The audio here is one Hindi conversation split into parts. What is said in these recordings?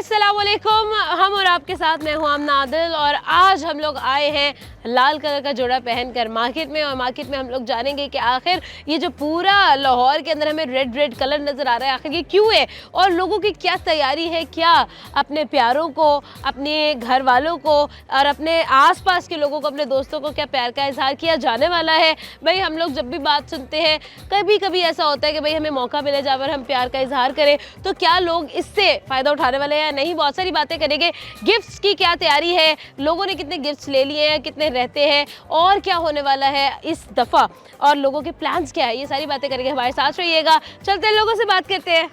अस्सलामुअलैकुम, हम और आपके साथ मैं हूं आमना आदिल और आज हम लोग आए हैं लाल कलर का जोड़ा पहनकर मार्केट में। और मार्केट में हम लोग जानेंगे कि आखिर ये जो पूरा लाहौर के अंदर हमें रेड रेड कलर नज़र आ रहा है, आखिर ये क्यों है और लोगों की क्या तैयारी है, क्या अपने प्यारों को, अपने घर वालों को और अपने आसपास के लोगों को, अपने दोस्तों को क्या प्यार का इजहार किया जाने वाला है। भाई हम लोग जब भी बात सुनते हैं कभी कभी ऐसा होता है कि भाई हमें मौका मिले जहाँ पर हम प्यार का इजहार करें, तो क्या लोग इससे फ़ायदा उठाने वाले हैं या नहीं। बहुत सारी बातें करेंगे। गिफ्ट्स की क्या तैयारी है, लोगों ने कितने गिफ्ट्स ले लिए हैं, कितने रहते हैं और क्या होने वाला है इस दफ़ा और लोगों के प्लान्स क्या है, ये सारी बातें करेंगे। हमारे साथ रहिएगा, चलते हैं लोगों से बात करते हैं।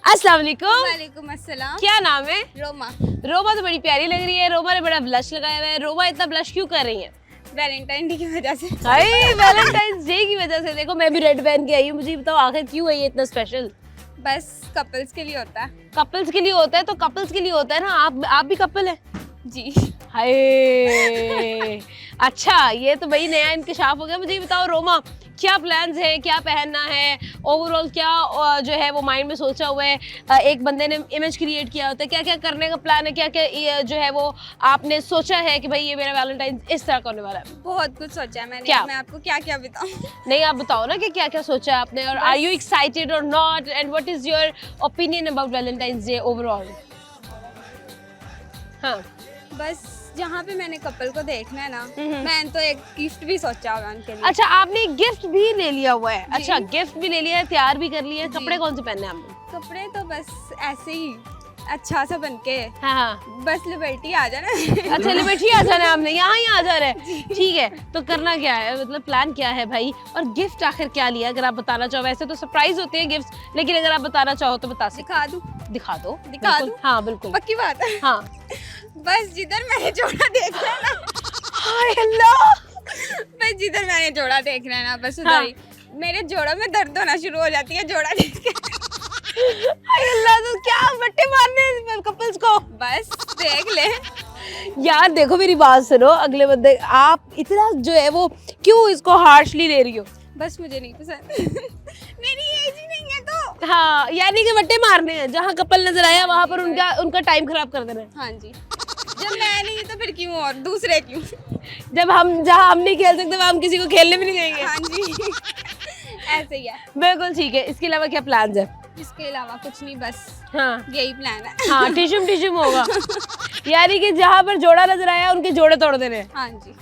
अस्सलाम वालेकुम। वालेकुम अस्सलाम। क्या नाम है? रोमा। रोमा तो बड़ी प्यारी लग रही है। रोमा ने बड़ा ब्लश लगाया हुआ है। रोमा इतना ब्लश क्यों कर रही है? वैलेंटाइन डे की वजह से। वैलेंटाइंस डे की वजह से। देखो मैं भी रेड पहन के आई हूँ, मुझे बताओ आखिर क्यों है ये इतना स्पेशल? बस कपल्स के लिए होता है। कपल्स के लिए होता है तो कपल्स के लिए होता है ना। आप भी कपल है? जी। हाय अच्छा, ये तो भाई नया इंकशाफ हो गया। मुझे बताओ रोमा, क्या प्लान्स हैं, क्या पहनना है, ओवरऑल क्या जो है वो माइंड में सोचा हुआ है? एक बंदे ने इमेज क्रिएट किया होता है, क्या क्या करने का प्लान है, क्या क्या जो है वो आपने सोचा है कि भाई ये मेरा वैलेंटाइन इस तरह का होने वाला है? बहुत कुछ सोचा है मैंने। क्या? मैं आपको क्या क्या बताऊं? नहीं आप बताओ ना कि क्या क्या सोचा है आपने और आर यू एक्साइटेड और not and what is your opinion about Valentine's day overall? हाँ बस जहाँ पे मैंने कपल को देखना है ना, मैंने तो एक गिफ्ट भी सोचा हुआ है उनके लिए। अच्छा, आपने गिफ्ट भी ले लिया हुआ है? अच्छा, गिफ्ट भी ले लिया है, तैयार भी कर लिया है। कपड़े कौन से पहनने हैं आपने? कपड़े तो बस ऐसे ही अच्छा सा बन के, हाँ हाँ, बस लिबर्टी आ जाना। अच्छा लिबर्टी आ जाना है आपने, यहाँ ही आ जा रहा है। ठीक है, तो करना क्या है, मतलब प्लान क्या है भाई, और गिफ्ट आखिर क्या लिया अगर आप बताना चाहो? वैसे तो सरप्राइज होते हैं गिफ्ट, लेकिन अगर आप बताना चाहो तो बता सकते। दिखा दूं? दिखा दो। दिखा दूं? हाँ बिल्कुल, पक्की बात है। हाँ। बस जिधर मैंने जोड़ा देखना है ना, हाय अल्लाह, बस जिधर मैंने जोड़ा देखना है ना, बस उधर हाँ। ही मेरे जोड़ों में दर्द होना शुरू हो जाती है जोड़ा देख के। हाय अल्लाह, तो क्या बट्टे मारने कपल्स को? बस देख ले। यार देखो मेरी बात सुनो, अगले बंदे आप इतना जो है वो क्यों इसको हार्शली ले रही हो? बस मुझे नहीं पसंद। मेरी एज ही नहीं है तो। हाँ, यानी कि बट्टे मारने हैं, जहाँ कपल नजर आया वहाँ पर उनका टाइम खराब कर देना है। हाँ जी। जब मैं नहीं तो फिर क्यों और दूसरे क्यों? जब हम जहाँ हम नहीं खेल सकते वहाँ हम किसी को खेलने भी नहीं देंगे। हाँ जी। ऐसे ही है। बिल्कुल ठीक है। इसके अलावा क्या प्लान्स है? इसके अलावा कुछ नहीं, बस हाँ यही प्लान है। हाँ, टिशुम होगा। यानी कि जहाँ पर जोड़ा नजर आया उनके जोड़े तोड़ देने। हाँ जी।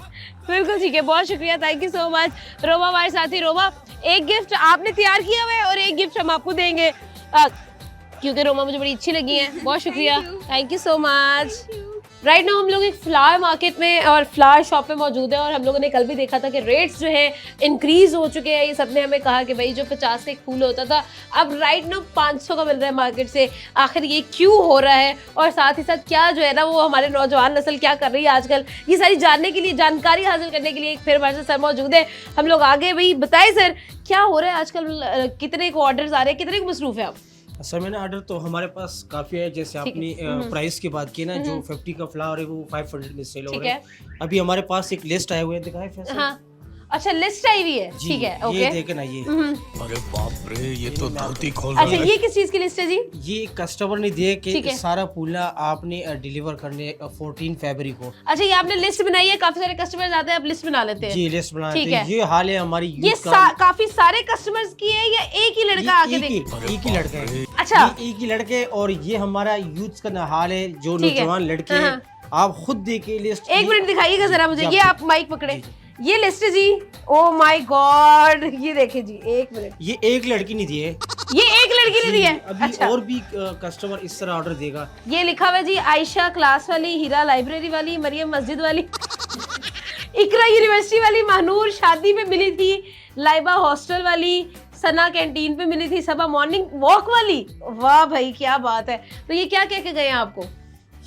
बिल्कुल ठीक है, बहुत शुक्रिया, thank you so much. Roma हमारे साथी। रोमा, एक गिफ्ट आपने तैयार किया हुआ है और एक गिफ्ट हम आपको देंगे क्योंकि रोमा मुझे बड़ी अच्छी लगी है। बहुत शुक्रिया, thank you so much. Right now हम लोग एक फ्लावर मार्केट में और फ्लावर शॉप में मौजूद है और हम लोगों ने कल भी देखा था कि रेट्स जो है इंक्रीज हो चुके हैं। ये सबने हमें कहा कि भाई जो 50 का एक फूल होता था अब राइट नाउ 500 का मिल रहा है मार्केट से। आखिर ये क्यों हो रहा है और साथ ही साथ क्या जो है ना वो हमारे नौजवान नस्ल क्या कर रही है आजकल, ये सारी जानने के लिए, जानकारी हासिल करने के लिए एक फिर हमारे साथ सर मौजूद है। हम लोग आगे भाई बताए सर क्या हो रहा है आजकल, कितने को ऑर्डर्स आ रहे हैं, कितने को मसरूफ है आप? सर मैंने ऑर्डर तो हमारे पास काफ़ी है। जैसे आपने प्राइस की बात की ना, जो 50 का फ्लावर है वो 500 में सेल हो रहा है। अभी हमारे पास एक लिस्ट आए हुए हैं, दिखाए फैसल? हाँ अच्छा, लिस्ट आई हुई है, ठीक है, ओके। ये देखे ना, ये अरे बाप रे, ये तो धरती खोल अच्छा, ये किस चीज की लिस्ट है जी? ये कस्टमर ने दिए ठीक कि है। सारा फूला आपने डिलीवर करने 14 फरवरी को। अच्छा, ये आपने लिस्ट बनाई है, काफी सारे कस्टमर्स आते हैं, आप लिस्ट बना लेते हैं? जी लिस्ट बनाते ठीक हैं। है। ये हाल है हमारी ये यूथ का। काफी सारे कस्टमर्स की है या एक ही लड़का आके देख? एक ही लड़का है। अच्छा, ये एक ही लड़के, और ये हमारा यूथ का हाल है, जो ठीक है। नौजवान लड़के हाँ, हैं। आप खुद देखिए लिस्ट। एक मिनट दिखाइएगा जरा मुझे, जी, ये आप माइक पकड़े, ये लिस्ट है जी। ओ माय गॉड, ये देखिए जी, एक मिनट, ये एक लड़की नहीं दी है, ये एक लड़की ने दी है? अभी अच्छा, और भी कस्टमर इस तरह ऑर्डर देगा। ये लिखा हुआ है जी, आयशा क्लास वाली, हीरा लाइब्रेरी वाली, मरियम मस्जिद वाली, इकरा यूनिवर्सिटी वाली, महनूर शादी में मिली थी, लाइबा हॉस्टल वाली, सना कैंटीन पे मिली थी, सबा मॉर्निंग वॉक वाली। वाह भाई क्या बात है। तो ये क्या कह के गए हैं आपको?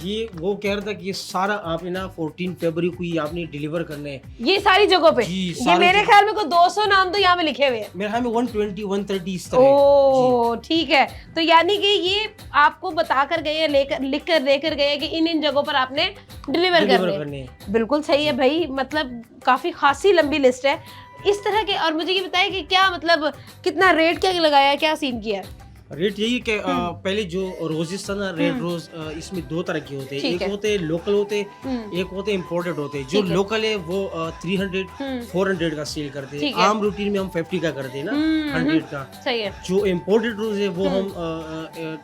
ये वो कह रहा था कि ये सारा आप ना 14 फरवरी को ही आपने डिलीवर करने हैं। ये सारी जगहों पे? जी, ये सारी मेरे जगह। ख्याल में कोई 200 नाम तो यहाँ पे लिखे हुए हैं। मेरे ख्याल में 120 130 इस तरह। ओ ठीक है, तो यानी कि ये आपको बता कर गए हैं, लेकर गए हैं कि इन जगहों पर आपने डिलीवर करने हैं। बिल्कुल सही है भाई, मतलब काफी खासी लंबी लिस्ट है इस तरह के। और मुझे ये बताया कि क्या मतलब कितना रेट क्या लगाया है, क्या सीन किया है? रेट यही कि पहले जो रोजेस था ना, रेड रोज, इसमें दो तरह के होते हैं। ठीक एक है। होते हैं लोकल होते हैं, एक होते हैं इम्पोर्टेड होते हैं। जो ठीक है। लोकल है वो 300 400 का सेल करते हैं। ठीक है। आम रूटीन में हम 50 का करते हैं ना, 100 का। सही है। जो इम्पोर्टेड रोज है वो हम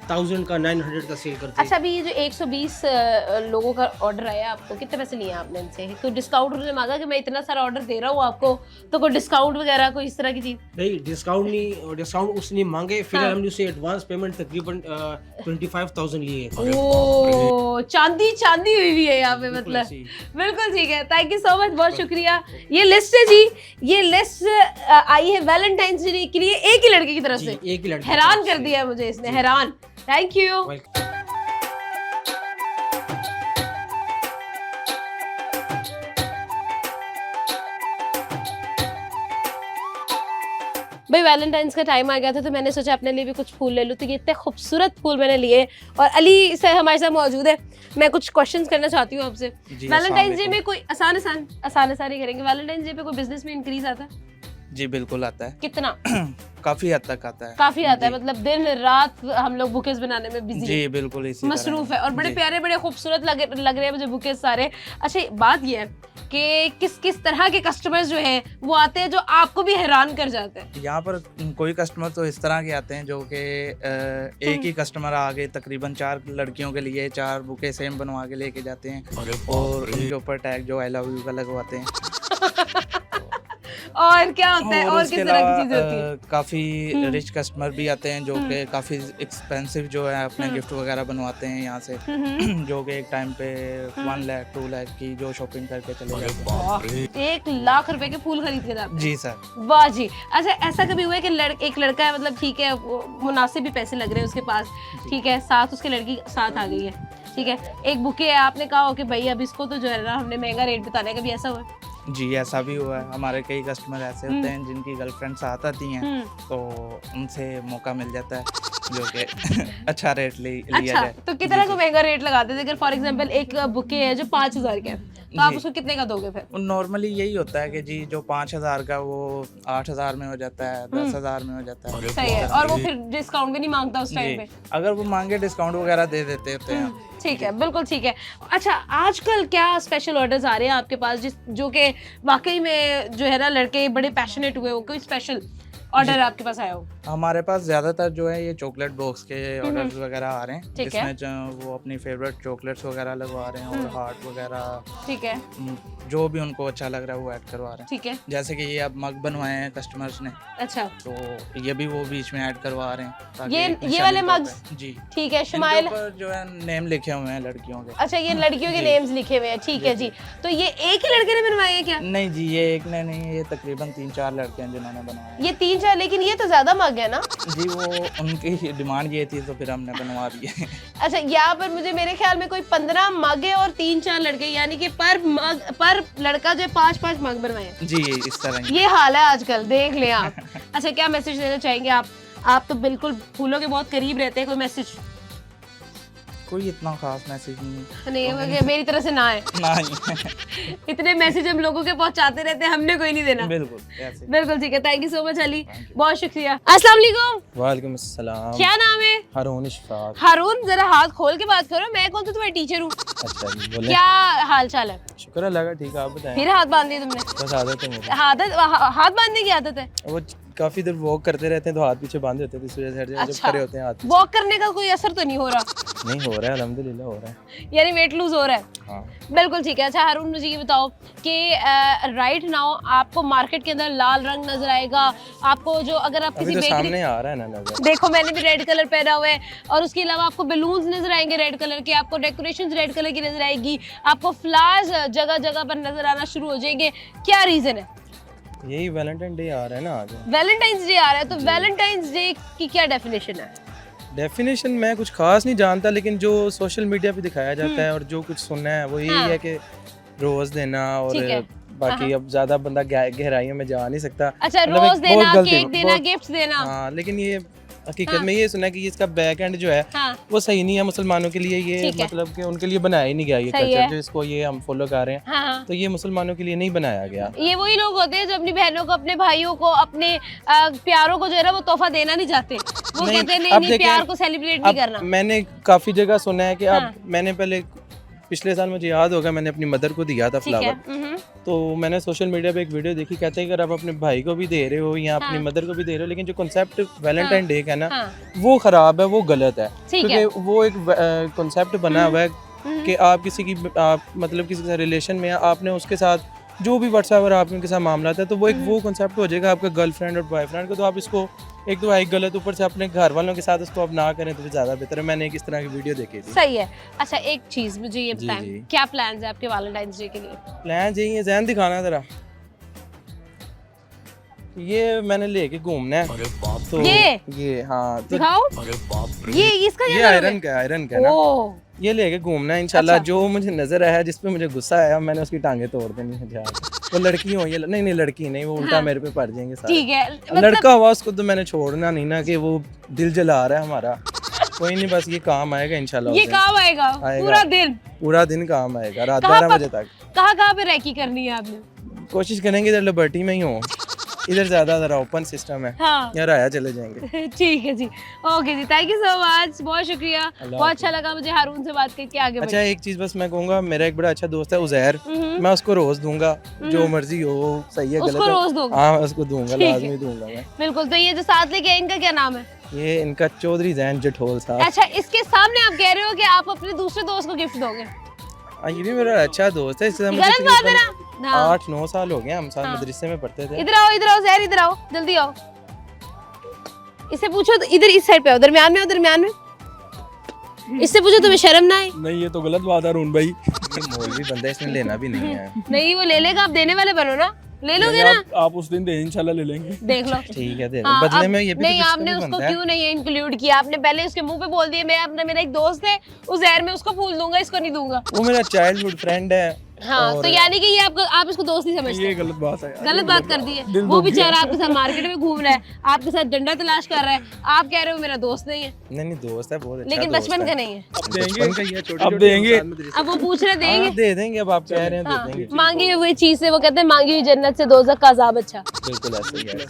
1000 का 900 का सेल करते हैं। अच्छा, अभी ये जो 120 लोगों का ऑर्डर आया, आपको कितने पैसे लिए आपने इनसे? कोई डिस्काउंट उन्होंने मांगा कि मैं इतना सारा ऑर्डर दे रहा हूँ आपको, तो कोई डिस्काउंट वगैरह कोई इस तरह की चीज? नहीं, डिस्काउंट उसने मांगे। फिर हाँ। हमने उसे एडवांस पेमेंट तकरीबन 25,000 लिए। ओ चांदी चांदी हुई हुई है यहाँ पे, बिल्कुल मतलब ऐसे ही। बिल्कुल ठीक है। थैंक यू सो मच, बहुत शुक्रिया। ये लिस्ट है जी, ये लिस्ट आई है वैलेंटाइंस डे के लिए एक ही लड़के की तरफ जी, से। एक ही लड़के की हैरान तरफ कर से। दिया है मुझे इसने, हैरान। Thank you. Welcome. भाई वैलेंटाइंस का टाइम आ गया था, तो मैंने सोचा अपने लिए भी कुछ फूल ले लूँ। तो ये इतने खूबसूरत फूल मैंने लिए, और अली से हमारे साथ मौजूद है। मैं कुछ क्वेश्चंस करना चाहती हूँ आपसे। जी, वैलेंटाइंस डे अस्सलाम में कोई आसान ही करेंगे। वैलेंटाइंस डे पे कोई बिजनेस में इंक्रीज आता है? जी बिल्कुल आता है, कितना? काफी हद तक आता है। काफी आता है, जी। मतलब दिन रात हम लोग बुकेस बनाने में बिजी जी बिल्कुल इसी मसरूफ तरह है, और बड़े जी। प्यारे बड़े खूबसूरत लग रहे हैं मुझे बुकेस सारे। अच्छा, बात ये है कि किस तरह के कस्टमर्स जो हैं वो आते हैं जो आपको भी हैरान कर जाते हैं? यहाँ पर कोई कस्टमर तो इस तरह के आते हैं जो कि एक ही कस्टमर आगे तकरीबन 4 लड़कियों के लिए 4 बुके सेम बनवा के लेके जाते हैं, अरे और बाप रे। उनके ऊपर टैग जो आई लव यू का लगवाते हैं। और क्या होता है, और उसके किस तरह की अलावा, चीजें होती हैं? काफी रिच कस्टमर भी आते हैं जो कि काफी एक्सपेंसिव जो है अपने गिफ्ट वगैरह बनवाते हैं यहाँ से, जो कि एक टाइम पे 1 लाख 2 लाख की जो शॉपिंग करके चले अरे जाते हैं। बाप रे। 1 लाख रुपए के फूल खरीद के जाते हैं? जी सर। वाह जी। अच्छा, ऐसा कभी हुआ है कि एक लड़का है, मतलब ठीक है, वो मुनासिब भी पैसे लग रहे हैं उसके पास, ठीक है, साथ उसकी लड़की साथ आ गई है, ठीक है, एक बुके है, आपने कहा हो कि भाई अब इसको तो जो है ना हमने महंगा रेट बताना है, कभी ऐसा हुआ है? जी ऐसा भी हुआ है, हमारे कई कस्टमर ऐसे होते हैं जिनकी गर्लफ्रेंड साथ आती हैं, तो उनसे मौका मिल जाता है जो कि अच्छा रेट लिया अच्छा, जाए। तो कितना को महंगा रेट लगाते थे? अगर फॉर एग्जांपल एक बुके है जो 5,000 का है, तो आप जी। उसको कितने का दोगे फिर? नॉर्मली यही होता है कि जी जो 5,000 का वो 8,000 में हो जाता है, 10,000 में हो जाता है। अरे सही है, बाप और वो रे। फिर डिस्काउंट भी नहीं मांगता उस टाइम पे? जी, अगर वो मांगे डिस्काउंट वगैरह दे देते होते हैं। ठीक है, बिल्कुल ठीक है। अच्छा, आजकल क्या स्पेशल ऑर्डर्स आ रहे हैं आपके पास जो कि वाकई में जो है ना लड़के बड़े पैशनेट हुए हो, कोई स्पेशल ऑर्डर आपके पास आया हो? हमारे पास ज़्यादातर जो है ये चॉकलेट बॉक्स के ऑर्डर्स वगैरह आ रहे हैं, ठीक है। जिसमें वो अपनी फेवरेट चॉकलेट्स वगैरह लगवा रहे हैं और हार्ट वगैरह, ठीक है, जो भी उनको अच्छा लग रहा है वो ऐड करवा रहे हैं। ठीक है। जैसे कि ये अब मग बनवाए हैं कस्टमर्स ने, अच्छा, तो ये भी वो बीच में ऐड करवा रहे हैं ताकि ये निशानी वाले तौर mugs? पे- जी, ठीक है। इनके शुमाइल, ऊपर जो है नेम लिखे हुए हैं लड़कियों के। अच्छा, ये लड़कियों के जी। नेम्स लिखे हुए हैं, ठीक है जी। तो ये एक ही लड़के ने बनवाए हैं क्या? नहीं जी, ये एक ने नहीं, ये तकरीबन 3-4 लड़के हैं जिन्होंने बनाया है। ये 3-4, लेकिन ये तो ज्यादा मग है ना? जी वो उनकी डिमांड ये थी तो फिर हमने बनवा दिए। अच्छा, यहाँ पर मुझे मेरे ख्याल में कोई 15 मग है और 3-4 लड़के, यानी कि पर लड़का जो 5-5 मग बनवाए हैं। जी इस तरह ही। ये हाल है आजकल, देख लें आप। अच्छा, क्या मैसेज देना चाहेंगे आप तो बिल्कुल फूलों के बहुत करीब रहते हैं, कोई मैसेज? कोई इतना खास मैसेज नहीं नहीं, मेरी तरफ से ना है। नहीं। इतने मैसेज हम लोगों के पहुंचाते रहते हैं, हमने कोई नहीं देना। बिल्कुल ऐसे। बिल्कुल ठीक है, thank you so much Ali, बहुत शुक्रिया। अस्सलाम वालेकुम, वालेकुम अस्सलाम। क्या नाम है? हारून इशफाक। हारून, जरा हाथ खोल के बात करो, मैं कौन सा तुम्हारी टीचर हूँ? अच्छा जी बोले। क्या हाल चाल है? शुक्र अल्लाह का, ठीक है, आप बताएं। फिर हाथ बांध दिए तुमने? बस आदत है मुझे। हाथ बांधने की आदत है? वो काफी देर वॉक करते रहते हैं तो हाथ पीछे बांधे होते हैं, तो इस वजह से हर जगह जब अच्छा, खड़े होते हैं हाथ पीछे। वॉक करने का कोई असर तो नहीं हो रहा? नहीं हो रहा है, अल्हम्दुलिल्लाह हो रहा है। यानी वेट लूज हो रहा है? हाँ। बिल्कुल ठीक है। अच्छा हारून, मुझे ये बताओ कि राइट नाउ आपको मार्केट के अंदर लाल रंग नजर आएगा, आपको जो अगर आप अभी किसी तो बेकरी, सामने आ रहा है ना नजर। देखो मैंने भी रेड कलर पहना हुआ है, और उसके अलावा आपको बलून्स नजर आएंगे रेड कलर के, आपको डेकोरेशंस रेड कलर की नजर आएगी, आपको फ्लावर्स जगह जगह पर नजर आना शुरू हो जाएंगे। क्या रीजन है? यही वैलेंटाइन डे आ रहा है ना आज। वैलेंटाइंस डे आ रहा है, तो वैलेंटाइंस डे की क्या डेफिनेशन है? डेफिनेशन मैं कुछ खास नहीं जानता, लेकिन जो सोशल मीडिया पे दिखाया जाता है और जो कुछ सुनना है वो यही हाँ। है कि रोज देना और ठीक है। बाकी अब ज्यादा बंदा गहराइयों में जा नहीं सकता। अच्छा, मतलब रोज एक बहुत देना, गलती, केक देना, बहुत- गिफ्ट देना। हाँ, लेकिन ये हकीकत हाँ। में ये सुना है कि इसका बैक एंड जो है हाँ, वो सही नहीं है मुसलमानों के लिए। ये ठीक है। मतलब कि उनके लिए बनाया ही नहीं गया ये सही है। कल्चर, जो इसको ये हम फॉलो कर रहे हैं, हाँ, हाँ। तो ये मुसलमानों के लिए नहीं बनाया गया। ये वही लोग होते हैं जो अपनी बहनों को, अपने भाइयों को, अपने प्यारों को जो है ना वो तोहफा देना नहीं चाहते। वो नहीं, कहते हैं नहीं अब नहीं, देखें, प्यार को सेलिब्रेट नहीं अब करना। मैंने काफी जगह सुना है कि हाँ। अब मैंने पहले पिछले साल मुझे याद होगा मैंने अपनी मदर को दिया था ठीक है। फ्लावर, तो मैंने सोशल मीडिया पे एक वीडियो देखी, कहते हैं कि अगर आप अपने भाई को भी दे रहे हो या अपनी हाँ। मदर को भी दे रहे हो, लेकिन जो कॉन्सेप्ट वैलेंटाइन डे का है ना हाँ, वो खराब है, वो गलत है। ठीक है। क्योंकि वो एक कॉन्सेप्ट बना हुआ है कि आप किसी की आप मतलब किसी के रिलेशन में आपने उसके साथ जो भी व्हाट्सएप आपके उनके साथ मामला था, तो वो एक वो कॉन्सेप्ट हो जाएगा आपका गर्लफ्रेंड और बॉयफ्रेंड को। तो आप इसको एक तो एक गलत, ऊपर से अपने घर वालों के साथ इसको आप ना करें तो ज़्यादा बेहतर है। मैंने एक इस तरह की वीडियो देखी थी। सही है। अच्छा, एक चीज मुझे ये जी, बताएं, जी। क्या प्लान्स है आपके वैलेंटाइंस डे के लिए? प्लान यही है, जहन दिखाना जरा। ये मैंने लेके घूमना है, अरे बाप तो ये हाँ, तो दिखाओ। अरे बाप रे ये इसका ये क्या नाम आयरन का है ना, ओह, ये लेके घूमना है इंशाल्लाह। अच्छा। जो मुझे नजर आया, जिस पे मुझे गुस्सा आया, मैंने उसकी टांगे तोड़ देनी है जाके। वो लड़की हो, ये नहीं लड़की नहीं, वो उल्टा हाँ। मेरे पे पड़ जाएंगे सारे। ठीक है। लड़का हुआ उसको तो मैंने छोड़ना नहीं ना, कि वो दिल जला रहा है हमारा। कोई नहीं, बस ये काम आएगा इंशाल्लाह। ये उस दिन। काम आएगा आएगा। पूरा दिन। पूरा दिन काम आएगा, रात कहाँ 12 बजे तक। कहाँ पे रैकी करनी है आपने? कोशिश करेंगे इधर लिबर्टी में ही हो, इधर ज्यादा जरा ओपन सिस्टम है, हाँ। यार आया चले जाएंगे। ठीक है जी, ओके जी, थैंक यू सो मच, बहुत शुक्रिया। बहुत अच्छा लगा मुझे हारून से बात करके। आगे अच्छा, एक चीज बस मैं कहूँगा, मेरा एक बड़ा अच्छा दोस्त है उजैर, मैं उसको रोज दूंगा, जो मर्जी हो, वो सही है गलत उसको है, रोज दोगे? हाँ मैं उसको दूंगा, ठीक है। लाजमी दूंगा मैं। बिल्कुल। तो ये जो साथ लेके आए, इनका क्या नाम है? ये इनका चौधरी जैन जठोल साहब। अच्छा, इसके सामने आप कह रहे हो कि आप अपने दूसरे दोस्त को गिफ्ट दोगे? ये भी मेरा अच्छा दोस्त है, इससे मुझे गलत बात है ना? हाँ। 8-9 साल हो गए, हम साथ हाँ। मदरसे में पढ़ते थे। इधर आओ जहर, इधर आओ, जल्दी आओ। इससे पूछो तो इधर, इस साइड पे आओ, दरमियान में आओ, दरमियान में। इससे पूछो तुम्हें शर्म ना आए? नहीं, ये तो गलत बात है अरुण भाई। ये मौलवी बंदा है, इसने लेना भी नहीं है। नहीं, वो ले लेगा, आप देने वाले बनो ना, ले लोगे ना? आप उस दिन दे, इंशाल्लाह ले लेंगे। देख लो। ठीक है, दे हाँ, बदले अब- में ये भी नहीं, तो किसका आपने भी उसको बनता है। क्यों नहीं इंक्लूड किया? आपने पहले उसके मुंह पे बोल दिया मैं अपना, मेरा एक दोस्त है उजैर, में उसको फूल दूंगा, इसको नहीं दूंगा। वो मेरा चाइल्डहुड फ्रेंड है। हाँ, तो यानी कि ये आप इसको दोस्त नहीं समझते। गलत बात है यार। गलत बात कर दी है। वो बेचारा आपके साथ मार्केट में घूम रहा है, आपके साथ डंडा तलाश कर रहा है, आप कह रहे हो मेरा दोस्त नहीं है, नहीं दोस्त है, बहुत अच्छा लेकिन दोस्त बचपन है। का नहीं है। बचपन का ही है, छोटे-छोटे अब देंगे। इंसान मदरसे अब वो पूछ रहे देंगे? हाँ, दे देंगे, अब आप कह रहे हैं हाँ, दे देंगे। मांगी हुई चीज से, वो कहते हैं मांगी हुई जन्नत से दोजख का अजाब अच्छा। बिल्कुल ऐसे ही है।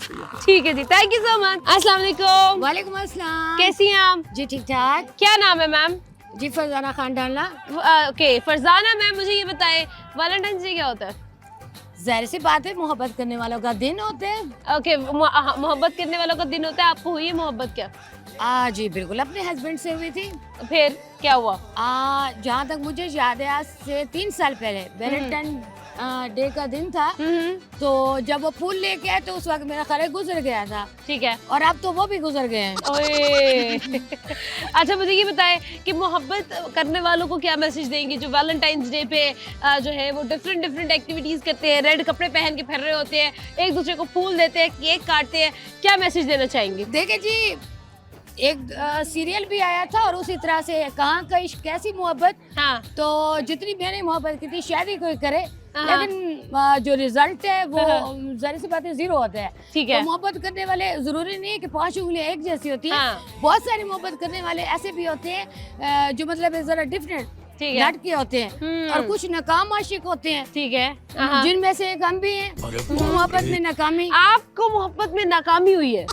ठीक है जी, थैंक यू सो मच। अस्सलाम वालेकुम, वालेकुम अस्सलाम। कैसी हैं आप? जी ठीक ठाक। क्या नाम है मैम? जी फरजाना खान डालना। ओके, फरजाना मैम, मुझे ये बताएं वैलेंटाइंस डे क्या होता है? जाहिर सी बात है, मोहब्बत करने वालों का दिन होते हैं। ओके, मोहब्बत करने वालों का दिन होता है। आपको हुई है मोहब्बत क्या? जी बिल्कुल, अपने हस्बैंड से हुई थी। फिर क्या हुआ? जहाँ तक मुझे याद है, आज से 3 साल पहले वैलेंटाइन डे का दिन था। तो जब वो फूल लेके आए तो उस वक्त मेरा ख्याल है गुजर गया था, ठीक है। और अब तो वो भी गुजर गए हैं। ओए अच्छा, मुझे ये बताएं कि मोहब्बत करने वालों को क्या मैसेज देंगी जो वैलेंटाइंस डे पे जो है वो डिफरेंट एक्टिविटीज करते हैं, रेड कपड़े पहन के फिर रहे होते हैं, एक दूसरे को फूल देते हैं, केक काटते हैं, क्या मैसेज देना चाहेंगे? देखे जी, एक सीरियल भी आया था और उसी तरह से कहाँ का इश्क कैसी मोहब्बत। हाँ, तो जितनी मैंने मोहब्बत की थी, शायद ही कोई करे, हाँ। लेकिन जो रिजल्ट है वो जाहिर सी बात है 0 होता है। ठीक तो है। मोहब्बत करने वाले जरूरी नहीं है कि 5 उंगलियां एक जैसी होती है। हाँ। बहुत सारी मोहब्बत करने वाले ऐसे भी होते हैं जो मतलब जरा डिफरेंट ठीक है। नट के होते हैं, और कुछ नाकाम आशिक होते हैं, ठीक है। हाँ। जिनमें से एक हम भी हैं। अरे बाप मोहब्बत रे। में नाकामी आपको मोहब्बत में नाकामी हुई है?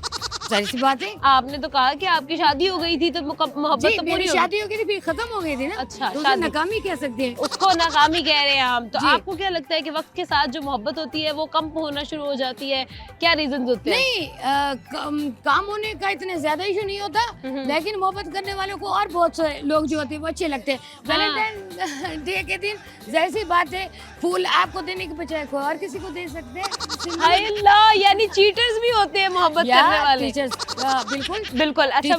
जाहिर सी बात है। आपने तो कहा कि आपकी शादी हो गई थी तो मोहब्बत जी तो पूरी मेरी हो शादी हो गई थी, फिर खत्म हो गई थी ना। अच्छा, तो उसे शादी। नाकामी कह सकते हैं। उसको नाकामी कह रहे हैं हम। तो जी। आपको क्या लगता है कि वक्त के साथ जो मोहब्बत होती है वो कम होना शुरू हो जाती है? क्या रीजन होते हैं? नहीं, काम होने का इतना ज्यादा इशू नहीं होता, लेकिन मोहब्बत करने वालों को और बहुत सारे लोग जो होते हैं वो अच्छे लगते हैं। वैलेंटाइन डे के दिन जाहिर सी बात है, फूल आपको देने के बजाय कोई और किसी को दे सकते हैं। हाय अल्लाह, यानी चीटर्स भी होते हैं मोहब्बत करने वाले। टीचर्स बिल्कुल बिल्कुल। अच्छा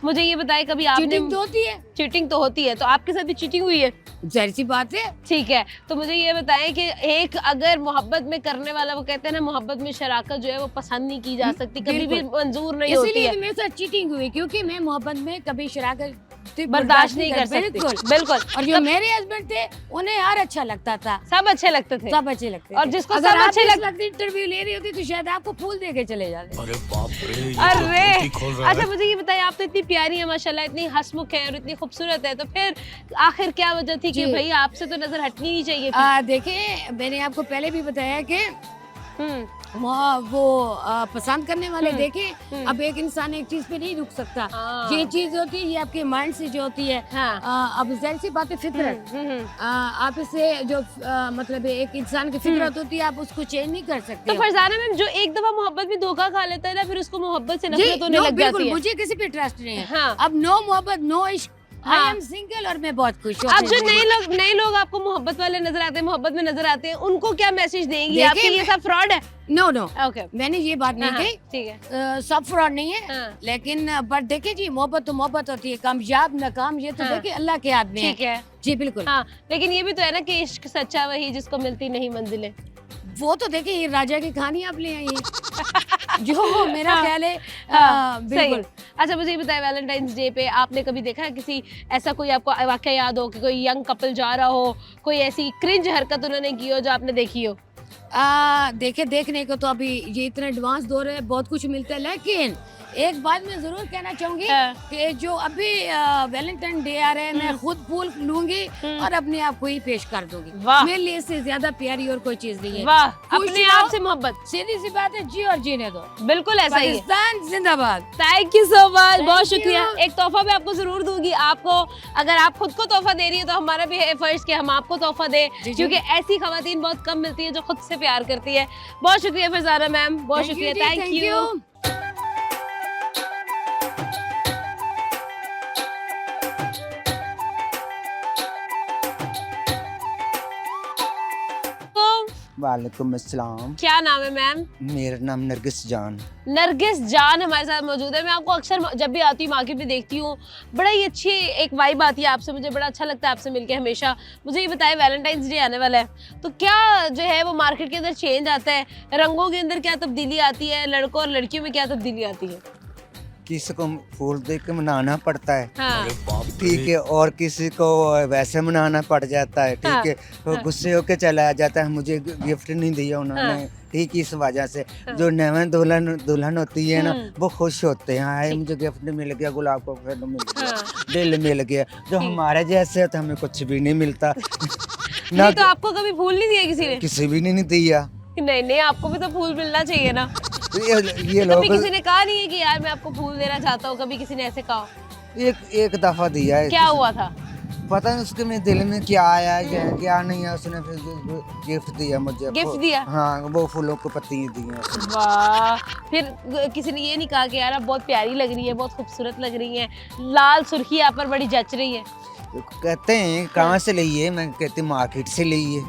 मुझे ये बताएं, कभी आपने चीटिंग तो होती है, चीटिंग तो होती है, तो आपके साथ भी चीटिंग हुई है? जाहिर सी बात है। ठीक है, तो मुझे ये बताएं कि एक अगर मोहब्बत में करने वाला, वो कहते हैं ना मोहब्बत में शराकत जो है वो पसंद नहीं की जा सकती, कभी भी मंजूर नहीं होती इसीलिए है, तो मेरे साथ चीटिंग हुई, क्योंकि मैं मोहब्बत में कभी शराकत बर्दाश्त नहीं कर सकती। बिल्कुल बिल्कुल। और जो मेरे हस्बैंड थे उन्हें यार अच्छा लगता था, सब अच्छे लगते थे। सब अच्छे लगते और थे। जिसको अगर सब आप अच्छे इस लग- वक्त इंटरव्यू ले रही होती तो शायद आपको फूल दे के चले जाते। अरे बाप रे, ये तो अरे धोती खोल रहा अच्छा है। मुझे ये बताइए, आप तो इतनी प्यारी है माशाल्लाह, इतनी हंसमुख है और इतनी खूबसूरत है, तो फिर आखिर क्या वजह थी कि जी। भाई आपसे तो नजर हटनी नहीं चाहिए थी? देखिए मैंने आपको पहले भी बताया कि हम्म, वो पसंद करने वाले देखे। अब एक इंसान एक चीज पे नहीं रुक सकता, हाँ। ये चीज होती है, ये आपके माइंड से जो होती है। हाँ। अब जाहिर सी बात है फितरत, हम्म। आप इसे जो मतलब एक इंसान की फितरत होती है, आप उसको चेंज नहीं कर सकते तो हो। फरजाना मैम, जो एक दफा मोहब्बत में धोखा खा लेता है ना, फिर उसको मोहब्बत से जी, नफरत होने नो, लग बिल्कुल जाती है। मुझे किसी पे ट्रस्ट नहीं है। हाँ। अब नो मोहब्बत, नो इश्क, हाँ। आई एम सिंगल और मैं बहुत खुश हूँ। अब अपनी जो जिंदगी नए लोग आपको मोहब्बत वाले नजर आते हैं, मोहब्बत में नजर आते हैं, उनको क्या मैसेज देंगी देखिए, आपकी ये सब फ्रॉड है? नो नो, ओके, मैंने ये बात नहीं कही। ठीक है। सब फ्रॉड नहीं है, हाँ। लेकिन बट देखिए जी, मोहब्बत तो मोहब्बत होती है, कामयाब नाकाम ये तो हाँ। देखिए अल्लाह के हाथ में है। ठीक है। जी बिल्कुल। हाँ, लेकिन ये भी तो है ना कि इश्क सच्चा वही जिसको मिलती नहीं मंजिलें। वो तो देखिए ये राजा की कहानी आप ले आई हैं। जो मेरा हाँ। ख्याल है हाँ, सही। बिल्कुल। अच्छा मुझे ये बताया, वैलेंटाइंस डे पे आपने कभी देखा है किसी ऐसा कोई आपको वाकया याद हो कि कोई यंग कपल जा रहा हो, कोई ऐसी क्रिंज हरकत उन्होंने की हो जो आपने देखी हो? देखिए देखने को तो अभी ये इतना एडवांस दौर है, बहुत कुछ मिलता है, लेकिन एक बात मैं जरूर कहना चाहूंगी हाँ। कि जो अभी वैलेंटाइन डे आ रहा है, मैं खुद फूल लूंगी और अपने आप को ही पेश कर दूंगी। वाह। मेरे लिए इससे ज्यादा प्यारी और कोई चीज नहीं है। वाह, खुश अपने रहो, आप से मोहब्बत, सीधी सी बात है, जी और जीने दो। बिल्कुल ऐसा ही है। पाकिस्तान जिंदाबाद। थैंक यू सो मच, बहुत Thank शुक्रिया। you. एक तोहफा मैं आपको जरूर दूंगी। आपको अगर आप खुद को तोहफा दे रही है तो हमारा भी है फर्ज कि हम आपको तोहफा दें, जी। क्योंकि ऐसी खवातीन बहुत कम मिलती है जो खुद से प्यार करती है। बहुत शुक्रिया फरजाना मैम, बहुत Thank you शुक्रिया, जी, थैंक यू। तो वालेकुम अस्सलाम। क्या नाम है मैम? मेरा नाम नरगिस जान। नरगिस जान हमारे साथ मौजूद है। मैं आपको अक्सर जब भी आती हूँ मार्केट में देखती हूँ, बड़ा ही अच्छी एक वाइब आती है आपसे, मुझे बड़ा अच्छा लगता है आपसे मिलके हमेशा। मुझे ये बताएं, वैलेंटाइंस डे आने वाला है, तो क्या जो है वो मार्केट के अंदर चेंज आता है, रंगों के अंदर क्या तब्दीली आती है, लड़कों और लड़कियों में क्या तब्दीली आती है? किसी को फूल दे के मनाना पड़ता है, हाँ। अरे बाप रे, ठीक है, और किसी को वैसे मनाना पड़ जाता है, हाँ, ठीक है, वो गुस्से होके चला जाता है, मुझे गिफ्ट नहीं दिया उन्होंने, हाँ। ठीक है, इस वजह से जो नए दुल्हन होती है ना, वो खुश होते हैं, हाय मुझे गिफ्ट मिल गया, गुलाब का फूल मिल गया, हाँ। दिल मिल गया। जो हमारे जैसे होते हमें कुछ भी नहीं मिलता। नहीं तो आपको कभी फूल नहीं दिया किसी ने? किसी भी नहीं दिया। नहीं नहीं, आपको भी तो फूल मिलना चाहिए ना। ये कभी लोग किसी ने कहा नहीं है कि यार मैं आपको फूल देना चाहता हूँ? कभी किसी ने ऐसे कहा? एक दफा दिया है। क्या हुआ था? पता नहीं उसके मेरे दिल में क्या आया है, क्या नहीं है, उसने फिर गिफ्ट दिया मुझे। गिफ्ट दिया? हाँ, वो फूलों को पत्तियां दी हैं उसने। वाह। फिर किसी ने ये नहीं कहा कि यार आप बहुत प्यारी लग रही है, बहुत खूबसूरत लग रही है, लाल सुर्खी आप पर बड़ी जच रही है? कहते हैं कहाँ से ली है, मैं कहती मार्केट से ली है।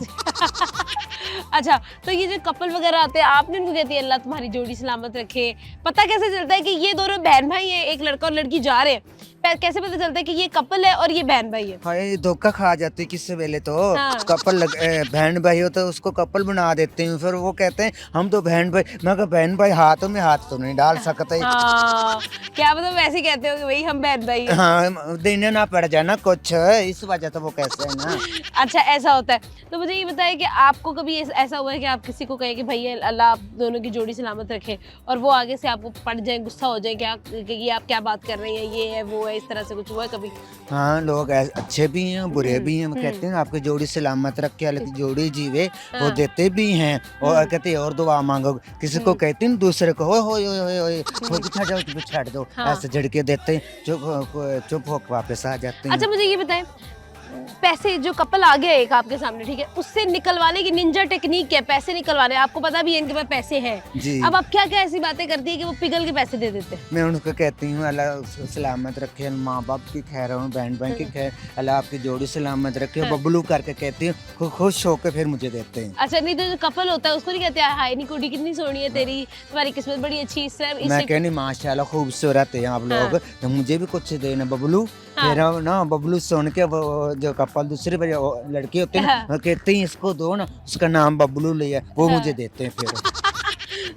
अच्छा, तो ये जो कपल वगैरह आते हैं, आपने उनको कहती है अल्लाह तुम्हारी जोड़ी सलामत रखे, पता कैसे चलता है कि ये दोनों बहन भाई हैं, एक लड़का और लड़की जा रहे हैं? कैसे पता चलता है कि ये कपल है और ये बहन भाई है? हाँ, ये धोखा खा जाती है किससे पहले तो। हाँ। कपल बहन भाई हो तो उसको कपल बना देते हैं, फिर वो कहते हैं हम तो बहन भाई। मैं कहा बहन भाई हाथों में हाथ तो नहीं डाल सकते। हाँ, क्या मतलब वैसे कहते हो कि भाई हम बहन भाई हैं? हाँ, देने ना पड़ जाए ना कुछ, इस वजह तो वो कैसे है ना। अच्छा, ऐसा होता है। तो मुझे ये बताइए कि आपको कभी ऐसा हुआ है कि आप किसी को कहे कि भैया अल्लाह आप दोनों की जोड़ी सलामत रखे, और वो आगे से आपको पड़ जाए, गुस्सा हो जाए कि ये आप क्या बात कर रही हैं, ये है वो है, इस तरह से कुछ हुआ है कभी? हाँ, लोग अच्छे भी हैं बुरे भी हैं, कहते हैं आपकी जोड़ी सलामत रखे, हालांकि जोड़ी जीवे, वो देते भी हैं, और कहते हैं और दुआ मांगो। किसी को कहते हैं दूसरे को हो पिछड़ जाओ तो पिछड़ दो, हाँ। ऐसे झड़के देते हैं, चुप होकर वापस आ जाते हैं। अच्छा मुझे ये बताएं, पैसे जो कपल आ गया एक आपके सामने, ठीक है, उससे निकलवाने की निंजा टेक्निक क्या है? पैसे निकलवाने, आपको पता भी है इनके पास पैसे हैं, जी। अब आप क्या क्या ऐसी बातें करती है कि वो पिघल के पैसे दे देते हैं? मैं उनको कहती हूँ अल्लाह उसको सलामत रखे, माँ बाप की खैर हो, बहन बहन की खैर, अल्लाह आपकी जोड़ी सलामत रखे, बबलू करके कहती हूँ, खुश होकर फिर मुझे देते हैं। अच्छा, नहीं तो जो कपल होता है उसको नहीं कहते हाय नी कुड़ी कितनी सोहनी है तेरी, तुम्हारी किस्मत बड़ी अच्छी, इससे मैं कहनी माशाल्लाह खूबसूरत है आप लोग, तो मुझे भी कुछ देना बबलू। फिर ना बबलू सुन के वो जो कपल दूसरी लड़की होती है ना, वो कहते हैं इसको दो ना, उसका नाम बबलू लिया, वो मुझे देते हैं फिर।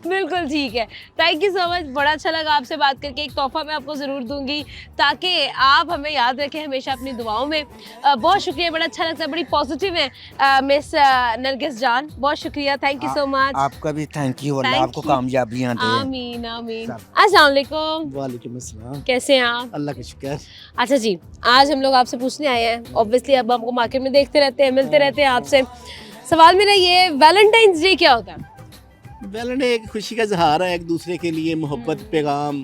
बिल्कुल ठीक है, थैंक यू सो मच, बड़ा अच्छा लगा आपसे बात करके। एक तोहफा मैं आपको ज़रूर दूंगी ताकि आप हमें याद रखें हमेशा अपनी दुआओं में। बहुत शुक्रिया, बड़ा अच्छा लगता है, बड़ी पॉजिटिव है मिस नरगिस जान, बहुत शुक्रिया, थैंक यू सो मच। आपका भी थैंक यू, अल्लाह Thank आपको you. कामयाबियां दे। आमीन आमीन। अस्सलाम वालेकुम, वालेकुम अस्सलाम, कैसे हैं आप? अल्लाह का शुक्र। अच्छा जी, आज हम लोग आपसे पूछने आए हैं, ऑब्वियसली अब आपको मार्केट में देखते रहते हैं, मिलते रहते हैं आपसे। सवाल मेरा ये, वैलेंटाइंस डे क्या होता है? वैलेंटाइन एक खुशी का इजहार है एक दूसरे के लिए, मोहब्बत पैगाम।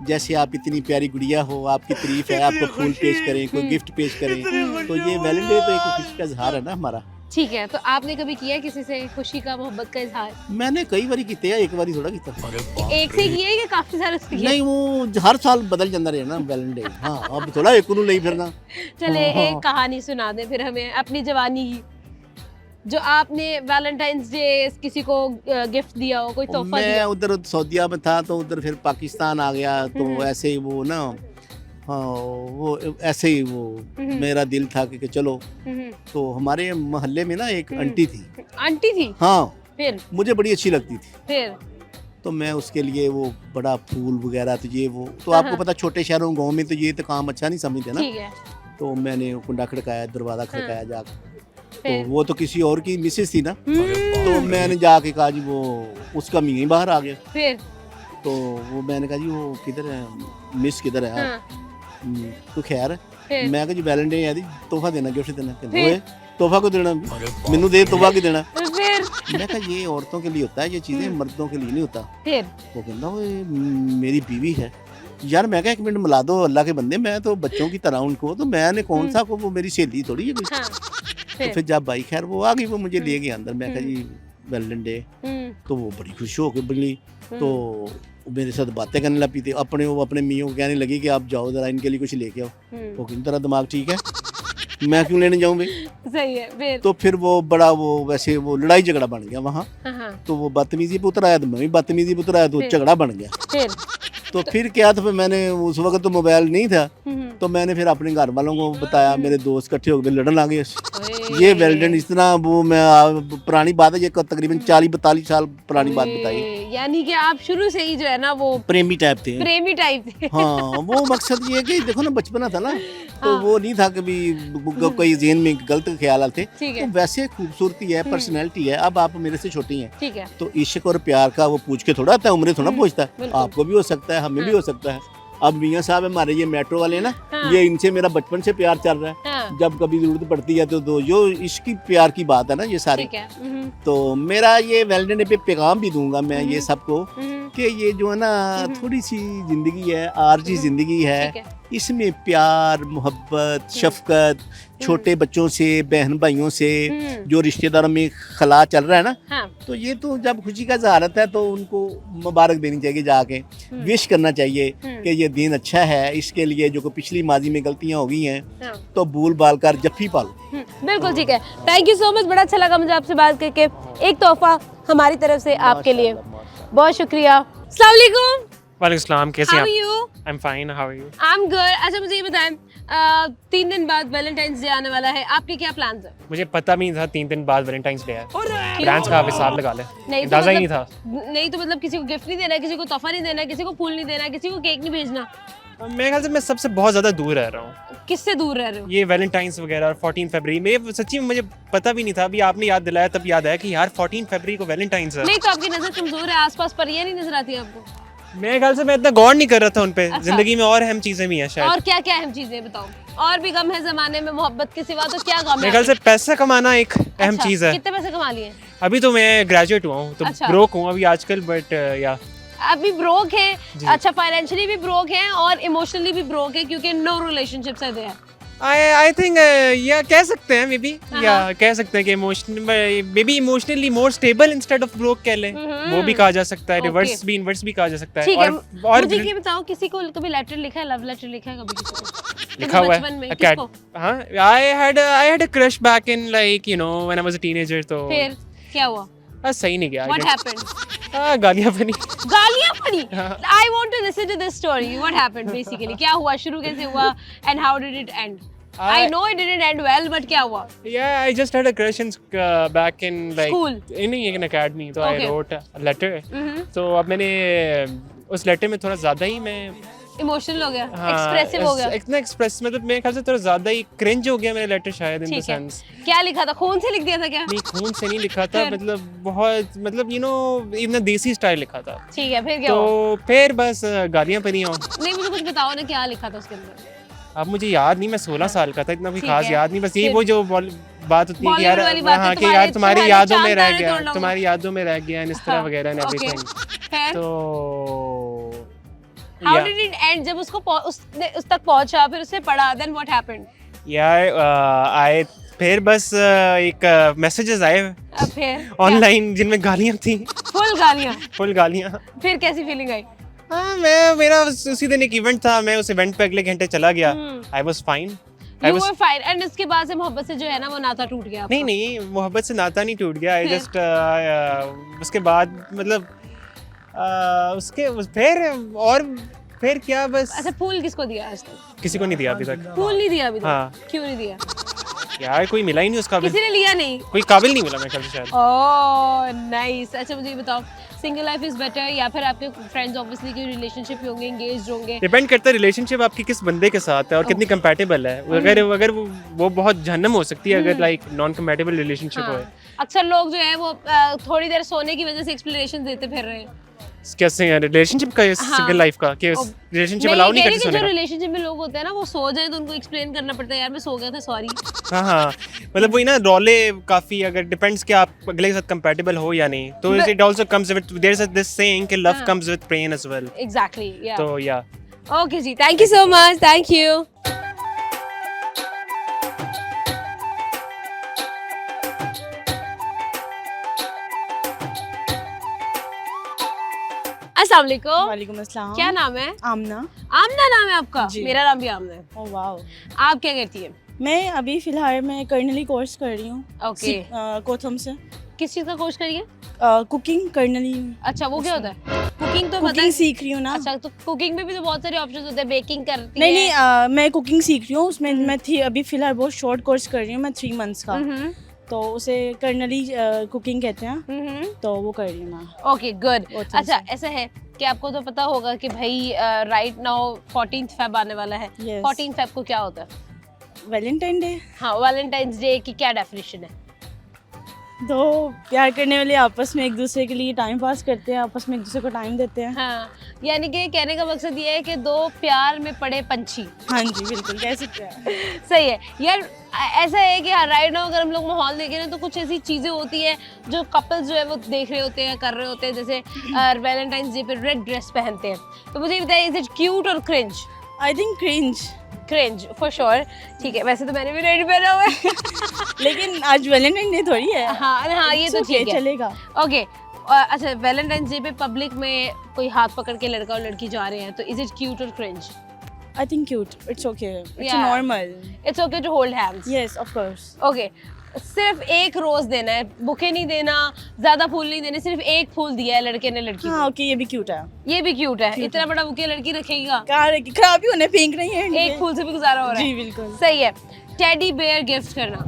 जैसे आप इतनी प्यारी गुड़िया हो, आपकी तारीफ है, आपको फूल पेश करें, कोई गिफ्ट पेश करें, तो ये वैलेंटाइन तो एक खुशी का इजहार है ना हमारा। ठीक है, तो आपने कभी किया है किसी से खुशी का, मोहब्बत का इजहार? मैंने कई बारी किया, एक बारी थोड़ा किया। एक से किया है कि काफी सारे से किया? नहीं, वो हर साल बदल जाता रहे ना वैलेंटाइन। हाँ, अब थोड़ा एक नहीं फिरना। चले एक कहानी सुना दे फिर हमें अपनी जवानी की, जो आपने वैलेंटाइंस डे किसी को गिफ्ट दिया हो, कोई तोहफा मैं दिया? उधर सऊदीया में था, तो उधर फिर पाकिस्तान आ गया, तो ऐसे ही वो ना, हाँ वो ऐसे ही वो मेरा दिल था कि चलो, तो हमारे मोहल्ले में ना एक आंटी थी। आंटी थी? हाँ, फिर मुझे बड़ी अच्छी लगती थी, फिर तो मैं उसके लिए वो बड़ा फूल वगैरह, तो ये वो तो हाँ, आपको पता छोटे शहरों गांव में तो ये तो काम अच्छा नहीं समझते ना। ठीक है, तो मैंने कुंडा खड़काया, दरवाज़ा खड़काया जाकर, तो फिर? वो तो किसी और की मिसेस थी ना, तो मैंने जाके कहा जी वो उसका मियाँ ही बाहर आ गया, फिर तो वो मैंने कहा जी वो किधर है, मिस किधर है आप? हाँ, तो खैर फिर? मैं कहा जी वैलेंटाइन है जी, तोहफा देना, गिफ्ट देना। कहते फिर? ओए तोहफा को देना, मैनू दे, तोहफा की देना। फिर मैं कहा ये औरतों के लिए होता है, ये चीज़ें मर्दों के लिए नहीं होता। फिर वो कहता ओए मेरी बीवी है यार। मैं कहा एक मिनट मिला दो, अल्लाह के बंदे, मैं तो बच्चों की तरह उनको, तो मैंने कौन सा को, वो मेरी सहेली थोड़ी है कोई। हाँ, तो फिर जब भाई खैर वो आ गई, वो मुझे ले गई अंदर। मैं कहा जी वैलेंटाइन डे, तो वो बड़ी खुश हो के बोली, तो मेरे साथ बातें करने लगी थी, वो अपने मियों को कहने लगी कि आप जाओ जरा इनके लिए कुछ लेके आओ। वो किन तरह दिमाग ठीक है, मैं क्यों लेने जाऊँ भाई? सही है। फिर तो फिर वो बड़ा वो वैसे वो लड़ाई झगड़ा बन गया वहाँ। हाँ, तो वो बदतमीजी पे उतर आया, तो मैं भी बदतमीजी पे उतर आया, तो झगड़ा बन गया। फिर तो फिर क्या था, फिर मैंने उस वक्त तो मोबाइल नहीं था, तो मैंने फिर अपने घर वालों को बताया, मेरे दोस्त इकट्ठे हो गए, लड़न आ गए। ये वैलेंटाइन इतना वो मैं पुरानी बात है, ये तकरीबन 40-42 साल पुरानी बात बताई। यानी कि आप शुरू से ही जो है ना वो प्रेमी टाइप थे। प्रेमी टाइप थे। हाँ, वो मकसद ये है कि देखो ना बचपना था ना, तो वो नहीं था कभी कोई ज़हन में गलत ख्याल थे। ठीक है, तो वैसे खूबसूरती है, पर्सनैलिटी है। अब आप मेरे से छोटी हैं, ठीक है, तो इश्क और प्यार का वो पूछ के थोड़ा आता है, उम्र थोड़ा पूछता है। बिल्कुल। आपको भी हो सकता है, हमें भी हो सकता है। अब मियाँ साहब हमारे ये मेट्रो वाले ना, हाँ। ये इनसे मेरा बचपन से प्यार चल रहा है। हाँ, जब कभी जरूरत पड़ती है तो जो इश्क की प्यार की बात है ना ये सारी, ठीक है, तो मेरा ये वैलेंटाइन डे पे पैगाम भी दूंगा मैं ये सबको, कि ये जो है ना थोड़ी सी जिंदगी है, आरजी जिंदगी है, ठीक है, इसमें प्यार, मोहब्बत, शफकत, छोटे बच्चों से, बहन भाइयों से, जो रिश्तेदारों में खला चल रहा है ना, हाँ, तो ये तो जब खुशी का इज़हार है तो उनको मुबारक देनी चाहिए, जाके विश करना चाहिए कि ये दिन अच्छा है। इसके लिए जो पिछली माजी में गलतियाँ हो गई हैं, हाँ। तो भूल बाल कर जफ्फी पालो। बिल्कुल ठीक है, थैंक यू सो मच, बड़ा अच्छा लगा मुझे आपसे बात करके। एक तोहफा हमारी तरफ से आपके लिए, बहुत शुक्रिया। अस्सलाम वालेकुम। वालेकुम सलाम, कैसे हाउ हैं आर आप? You? I am fine, how are you? I am good. अच्छा मुझे ये बताएं, 3 दिन बाद वैलेंटाइंस डे आने वाला है, आपके क्या प्लान्स हैं? मुझे पता भी नहीं था 3 दिन बाद वैलेंटाइंस डे है। प्लान्स का आप हिसाब लगा लें, नहीं तो अंदाजा ही नहीं मतलब, था। नहीं तो मतलब किसी को गिफ्ट नहीं देना, किसी को तोहफा नहीं देना, किसी को फूल नहीं देना, किसी को केक नहीं भेजना। मेरे ख्याल से मैं सबसे बहुत ज़्यादा दूर रह रहा हूँ किससे दूर रह रहे हो? ये वैलेंटाइंस वगैरह और 14 फरवरी में। सच्ची में मुझे पता भी नहीं था, अभी आपने याद दिलाया तब याद आया कि यार 14 फरवरी को वैलेंटाइंस है। नहीं तो आपकी नजर कमजोर है, आसपास परियां नहीं नजर आती आपको? मेरे ख्याल से मैं इतना गौर नहीं कर रहा था उन पे। अच्छा। जिंदगी में और अहम चीज़ें भी हैं शायद। और क्या क्या अहम चीजें बताओ? और भी गम है जमाने में मोहब्बत के सिवा, तो क्या गम मेरे है? ख्याल से पैसा कमाना एक अहम अच्छा, चीज़ है। कितने पैसे कमा लिए? अभी तो मैं ग्रेजुएट हुआ हूँ, तो अच्छा। ब्रोक हूँ अभी आजकल, बट या अभी ब्रोक है? जी। अच्छा, फाइनेंशियली भी ब्रोक है और इमोशनली भी ब्रोक है, क्योंकि नो रिलेशनशिप्स है देयर। आई थिंक या कह सकते हैं मे बी, या कह सकते हैं कि emotionally more stable instead of broke कह लें, वो भी कहा जा सकता है, रिवर्स भी इनवर्स भी कहा जा सकता है। ठीक है, और मुझे ये बताओ, किसी को कभी लेटर लिखा है, लव लेटर लिखा है कभी किसी को? लिखा हुआ बचपन में है किसको? हाँ, I had a crush back in like you know when I was a teenager, तो फिर क्या हुआ? सही नहीं गया। What happened? गालियां बनी। गालियां पड़ी? I want to listen to this story. What happened basically? क्या हुआ? शुरू कैसे हुआ? And how did it end? I know it didn't end well, but क्या हुआ? Yeah, I just had a crush in back in like School? in an academy, तो I Okay. wrote a letter. तो अब मैंने उस लेटर में थोड़ा ज़्यादा ही मैं इमोशनल हो गया, एक्सप्रेसिव हो गया। इतना एक्सप्रेस, मतलब मेरे ख्याल से थोड़ा ज़्यादा ही क्रिंज हो गया मेरा लेटर शायद, इन द ठीक है, सेंस। क्या लिखा था? खून से लिख दिया था क्या? नहीं, खून से नहीं लिखा था, फिर? मतलब बहुत, मतलब यू नो इतना देसी स्टाइल लिखा था। ठीक है, फिर क्या हुआ? तो फिर बस गालियाँ पड़ी हों। नहीं, मुझे कुछ बताओ ना, क्या लिखा था उसके अंदर? अब मुझे याद नहीं, मैं 16 साल का था, इतना कोई ठीक खास है, याद नहीं, बस यही फिर? वो जो बात होती है कि यार, बॉलीवुड वाली बात है, हाँ, कि यार तुम्हारी तुम्हारे यादों में चांद रह तारे गया, तोड़ लूंगा। तुम्हारी यादों में रह गया, इस तरह हाँ, वगैरह एंड okay. एवरीथिंग। फिर? तो How yeah. did it end? जब उसको उस तक पहुंचा, फिर उसे पढ़ा, then what happened? आए फिर बस एक मैसेजेस आए अब फिर ऑनलाइन जिनमें गालियाँ थी, फुल गालियां। फुल गालियाँ। फिर कैसी फीलिंग आई? हाँ, मेरा उसी दिन एक इवेंट था, मैं उस इवेंट पे अगले घंटे चला गया, I was fine. You were fine, and इसके बाद से मोहब्बत से जो है ना वो नाता टूट गया आपका? नहीं, मोहब्बत से नाता नहीं टूट गया, आई जस्ट उसके बाद मतलब उसके फिर क्या, बस अच्छा, फूल किसको दिया आज तक? किसी को नहीं दिया अभी तक। फूल नहीं दिया अभी तक? हाँ। क्यों नहीं दिया? यार कोई मिला ही नहीं उस काबिल, किसी ने लिया नहीं? कोई काबिल नहीं मिला मेरे ख्याल से शायद। Oh nice. अच्छा, मुझे ये बताओ, सिंगल लाइफ इज बेटर या फिर आपके फ्रेंड्स ऑब्वियसली की रिलेशनशिप होंगे, एंगेज्ड होंगे? डिपेंड करता है रिलेशनशिप आपकी किस बंदे के साथ है और कितनी कंपैटिबल है। अगर वो बहुत जहन्नम हो सकती है अगर लाइक नॉन कंपैटिबल रिलेशनशिप हो। अक्सर लोग जो है वो थोड़ी देर सोने की वजह से एक्सप्लेनेशन देते फिर रहे हैं। कैसे रिलेशनशिप का, सिंगल लाइफ का, कि रिलेशनशिप अलाउ नहीं करती सोने जो का। रिलेशनशिप में लोग होते हैं ना, वो सो जाए तो उनको एक्सप्लेन करना पड़ता है, यार मैं सो गया था, सॉरी। हाँ, मतलब वही ना, रौले काफी, अगर डिपेंड्स कि आप अगले के साथ कंपैटिबल हो या नहीं, तो it also comes with, there is this saying कि love comes with pain as well. Exactly, या तो या ओके जी, thank you so much, thank you. अस्सलाम वालेकुम। वालेकुम अस्सलाम। क्या नाम है? आमना। आमना नाम है आपका? जी। मेरा नाम भी आमना है। Oh wow. आप क्या करती हैं? मैं अभी फिलहाल मैं कर्नली कोर्स कर रही हूँ ओके। कोथम से। किस चीज़ का कोर्स करिए? कुकिंग कर्नली। अच्छा, वो क्या होता है? कुकिंग तो पता कुकिंग है। सीख रही हूँ ना। अच्छा, तो कुकिंग में भी तो बहुत सारे ऑप्शंस होते हैं, बेकिंग करती नहीं है? नहीं, मैं कुकिंग सीख रही हूँ उसमें। मैं थी अभी फिलहाल बहुत शॉर्ट कोर्स कर रही हूँ मैं, 3 मंथ्स का। तो उसे कर्नली कुकिंग कहते हैं, तो वो कर रही हूँ मैं। Okay, good. अच्छा, ऐसा है कि आपको तो पता होगा कि भाई राइट नाउ 14th फेब आने वाला है। Yes. 14th फेब को क्या होता है? Valentine day. हाँ, वैलेंटाइंस डे की क्या डेफिनेशन है? दो प्यार करने वाले आपस में एक दूसरे के लिए टाइम पास करते हैं, आपस में एक दूसरे को टाइम देते हैं। हाँ, यानी कि कहने का मकसद ये है कि दो प्यार में पड़े पंछी। हाँ जी, बिल्कुल कह सकते हैं। सही है यार। ऐसा है कि राइट नाउ अगर हम लोग माहौल देखें ना, तो कुछ ऐसी चीज़ें होती हैं जो कपल्स जो है वो देख रहे होते हैं, कर रहे होते हैं, जैसे वैलेंटाइंस डे पे रेड ड्रेस पहनते हैं। तो मुझे ये बताइए, इज इट क्यूट और cringe? I think cringe. Cringe for sure. ठीक है, वैसे तो मैंने भी रेड पहना हुआ है। लेकिन आज वैलेंटाइन डे थोड़ी है। हाँ, ये तो It's okay, ठीक है, चलेगा। ओके। अच्छा, वैलेंटाइंस डे पे पब्लिक में कोई हाथ पकड़ के लड़का और लड़की जा रहे हैं, तो इज इट क्यूट और cringe? I think cute. It's okay. It's Yeah. normal. It's okay to hold hands? Yes, of course. Okay. सिर्फ एक रोज देना है, बुके नहीं देना, ज्यादा फूल नहीं देने, सिर्फ एक फूल दिया है लड़के ने लड़की हाँ, को। ओके, ये भी क्यूट है। ये भी क्यूट है। इतना बड़ा बुके लड़की रखेगा? कहाँ रखी? खराब ही होने, फेंक रही है। एक फूल से भी गुजारा हो रहा है। जी बिल्कुल। सही है। टेडी बेयर गिफ्ट करना?